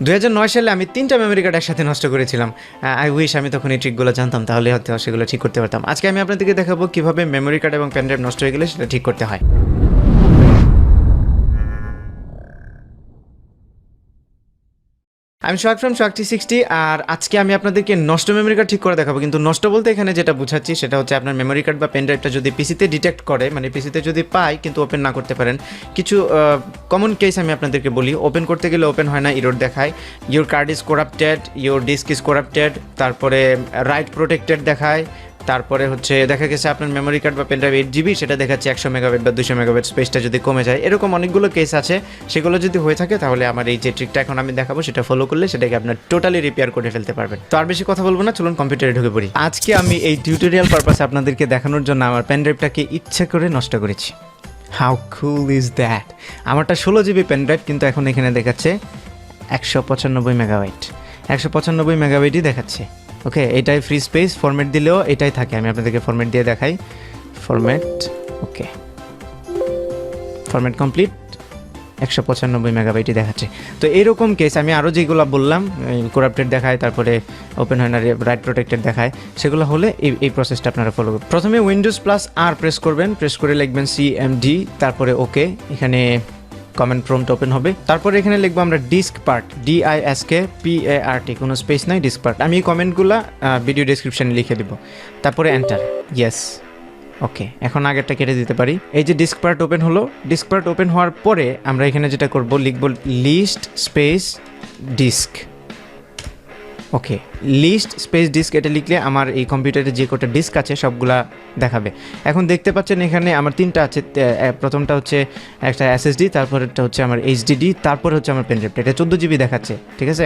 2009 সালে আমি 3টা মেমোরি কার্ড একসাথে নষ্ট করেছিলাম। আই উইশ আমি তখন এই ট্রিকগুলো জানতাম, তাহলে হয়তো সেগুলো ঠিক করতে পারতাম। আজকে আমি আপনাদেরকে দেখাবো কীভাবে মেমোরি কার্ড এবং পেন ড্রাইভ নষ্ট হয়ে গেলে সেটা ঠিক করতে হয়। আমি সোহাগ ফ্রম সোহাগ T60, আর আজকে আমি আপনাদেরকে নষ্ট মেমোরি কার্ড ঠিক করে দেখাবো। কিন্তু নষ্ট বলতে এখানে যেটা বুঝাচ্ছি সেটা হচ্ছে আপনার মেমোরি কার্ড বা পেন ড্রাইভটা যদি পিসিতে ডিটেক্ট করে, মানে পিসিতে যদি পায় কিন্তু ওপেন না করতে পারেন। কিছু কমন কেস আমি আপনাদেরকে বলি। ওপেন করতে গেলে ওপেন হয় না, ইরর দেখায়, your card is corrupted, your disk is corrupted, তারপরে রাইট প্রোটেক্টেড দেখায়, তারপরে হচ্ছে দেখা গেছে আপনার মেমোরি কার্ড বা পেনড্রাইভ 8 GB, সেটা দেখাচ্ছে 100 মেগাবাইট বা 200 মেগাবাইট, স্পেসটা যদি কমে যায়। এরকম অনেকগুলো কেস আছে। সেগুলো যদি হয়ে থাকে তাহলে আমার এই যে ট্রিকটা এখন আমি দেখাবো সেটা ফলো করলে সেটাকে আপনার টোটালি রিপেয়ার করে ফেলতে পারবেন। তো আর বেশি কথা বলবো না, চলুন কম্পিউটারে ঢুকে পড়ি। আজকে আমি এই টিউটোরিয়াল পারপাসে আপনাদেরকে দেখানোর জন্য আমার পেনড্রাইভটাকে ইচ্ছা করে নষ্ট করেছি। How cool is that! আমারটা 16 GB পেনড্রাইভ, কিন্তু এখন এখানে দেখাচ্ছে 195 মেগাবাইট। 195 মেগাবাইটই দেখাচ্ছে। ওকে, এটাই ফ্রি স্পেস। ফরম্যাট দিলেও এটাই থাকে। আমি আপনাদেরকে ফরম্যাট দিয়ে দেখাই। ফরম্যাট, ওকে, ফরম্যাট কমপ্লিট। 195 মেগাবাইটই দেখাচ্ছে। তো এরকম কেস আমি আরও যেগুলো বললাম, করাপ্টেড দেখায়, তারপরে ওপেন হয় না, রাইট প্রোটেক্টেড দেখায়, সেগুলো হলে এই প্রসেসটা আপনারা ফলো করবেন। প্রথমে উইন্ডোজ+R প্রেস করবেন, প্রেস করে লিখবেন CMD, তারপরে ওকে। এখানে কমেন্ট প্রম্পট ওপেন হবে। তারপরে এখানে লিখবো আমরা ডিস্ক পার্ট, DISKPART, কোনো স্পেস নাই, ডিস্ক পার্ট। আমি এই কমেন্টগুলো ভিডিও ডেসক্রিপশানে লিখে দেবো। তারপরে এন্টার, ইয়েস, ওকে। এখন আগেরটা কেটে দিতে পারি। এই যে ডিস্ক পার্ট ওপেন হলো। ডিস্ক পার্ট ওপেন হওয়ার পরে আমরা এখানে যেটা করব, লিখব লিস্ট স্পেস ডিস্ক। ওকে, লিস্ট স্পেস ডিস্ক, এটা লিখলে আমার এই কম্পিউটারে যে কটা ডিস্ক আছে সবগুলা দেখাবে। এখন দেখতে পাচ্ছেন এখানে আমার 3টা আছে। প্রথমটা হচ্ছে একটা SSD, তারপরেরটা হচ্ছে আমার HDD, তারপরে হচ্ছে আমার পেনড্রাইভটা। এটা 14 GB দেখাচ্ছে, ঠিক আছে?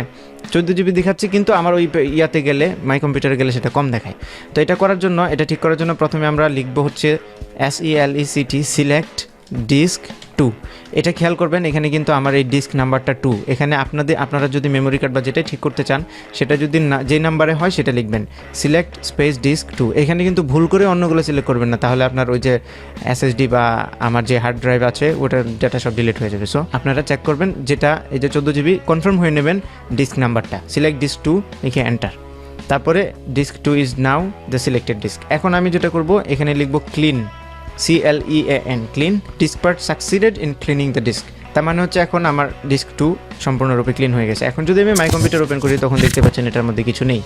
14 GB দেখাচ্ছে, কিন্তু আমার ওই ইয়াতে গেলে, মাই কম্পিউটারে গেলে সেটা কম দেখায়। তো এটা করার জন্য, এটা ঠিক করার জন্য প্রথমে আমরা লিখবো হচ্ছে SELECT, সিলেক্ট ডিস্ক 2। এটা খেয়াল করবেন, এখানে কিন্তু আমার এই ডিস্ক নাম্বারটা 2। এখানে আপনারা যদি মেমোরি কার্ড বা যেটাই ঠিক করতে চান সেটা যদি যে নাম্বারে হয় সেটা লিখবেন, সিলেক্ট স্পেস ডিস্ক 2। এখানে কিন্তু ভুল করে অন্যগুলো সিলেক্ট করবেন না, তাহলে আপনার ওই যে SSD বা আমার যে হার্ড ড্রাইভ আছে ওটার ডেটা সব ডিলিট হয়ে যাবে। সো আপনারা চেক করবেন যেটা এই যে 14 GB, কনফার্ম হয়ে নেবেন ডিস্ক নাম্বারটা, সিলেক্ট ডিস্ক 2 লিখে এন্টার। তারপরে disk 2 is now the selected disk. এখন আমি যেটা করব, এখানে লিখব clean, CLEAN, clean disk part succeeded in cleaning the disk. তার মানে হচ্ছে এখন আমার ডিস্ক 2 সম্পূর্ণরূপে ক্লিন হয়ে গেছে। এখন যদি আমি মাই কম্পিউটার ওপেন করি তখন দেখতে পাচ্ছেন এটার মধ্যে কিছু নেই।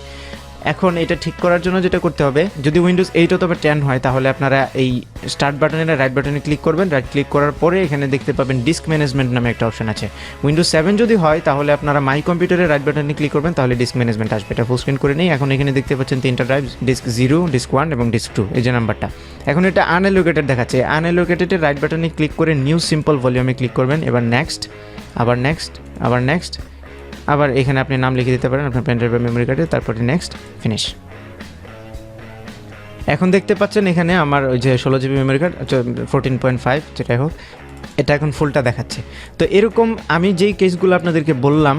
এখন এটা ঠিক করার জন্য যেটা করতে হবে, যদি উইন্ডোজ 8 অথবা 10 হয় তাহলে আপনারা এই স্টার্ট বাটনের রাইট বাটনে ক্লিক করবেন। রাইট ক্লিক করার পরে এখানে দেখতে পাবেন ডিস্ক ম্যানেজমেন্ট নামে একটা অপশন আছে। উইন্ডোজ 7 যদি হয় তাহলে আপনারা মাই কম্পিউটারের রাইট বাটনে ক্লিক করবেন, তাহলে ডিস্ক ম্যানেজমেন্ট আসবে। এটা ফুল স্ক্রিন করে নেই। এখন এখানে দেখতে পাচ্ছেন 3টা ড্রাইভ, ডিস্ক 0, ডিস্ক 1 এবং ডিস্ক 2, এই যে নাম্বারটা। এখন এটা আনএলোকেটেড দেখাচ্ছে। আনএলোকেটেডের রাইট বাটনে ক্লিক করে নিউ সিম্পল ভলিউমে ক্লিক করবেন। এবার নেক্সট, আবার নেক্সট, আবার নেক্সট, আবার এখানে আপনি নাম লিখে দিতে পারেন আপনার পেনড্রাইভ বা মেমোরি কার্ডে, তারপরে নেক্সট, ফিনিশ। এখন দেখতে পাচ্ছেন এখানে আমার ওই যে 16 GB মেমোরি কার্ড, 14.5 যেটাই হোক, এটা এখন ফুলটা দেখাচ্ছে। তো এরকম আমি যেই কেসগুলো আপনাদেরকে বললাম,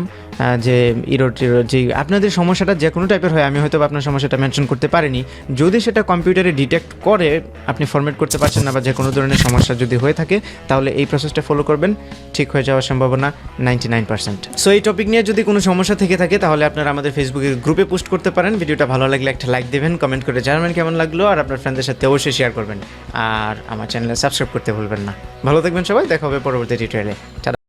যে ইরোড যেই আপনাদের সমস্যাটা যে কোনো টাইপের হয়, আমি হয়তো আপনার সমস্যাটা মেনশন করতে পারিনি। যদি সেটা কম্পিউটারে ডিটেক্ট করে আপনি ফরম্যাট করতে পারছেন না বা যে কোনো ধরনের সমস্যা যদি হয়ে থাকে, তাহলে এই প্রসেসটা ফলো করবেন, ঠিক হয়ে যাওয়ার সম্ভাবনা 99%। সো এই টপিক নিয়ে যদি কোনো সমস্যা থেকে থাকে তাহলে আপনারা আমাদের ফেসবুকের গ্রুপে পোস্ট করতে পারেন। ভিডিওটা ভালো লাগলে একটা লাইক দেবেন, কমেন্ট করে জানাবেন কেমন লাগলো, আর আপনার ফ্রেন্ডদের সাথে অবশ্যই শেয়ার করবেন, আর আমার চ্যানেলে সাবস্ক্রাইব করতে ভুলবেন না। ভালো থাকবেন সবাই, দেখা হবে পরবর্তী টিউটোরিয়ালে।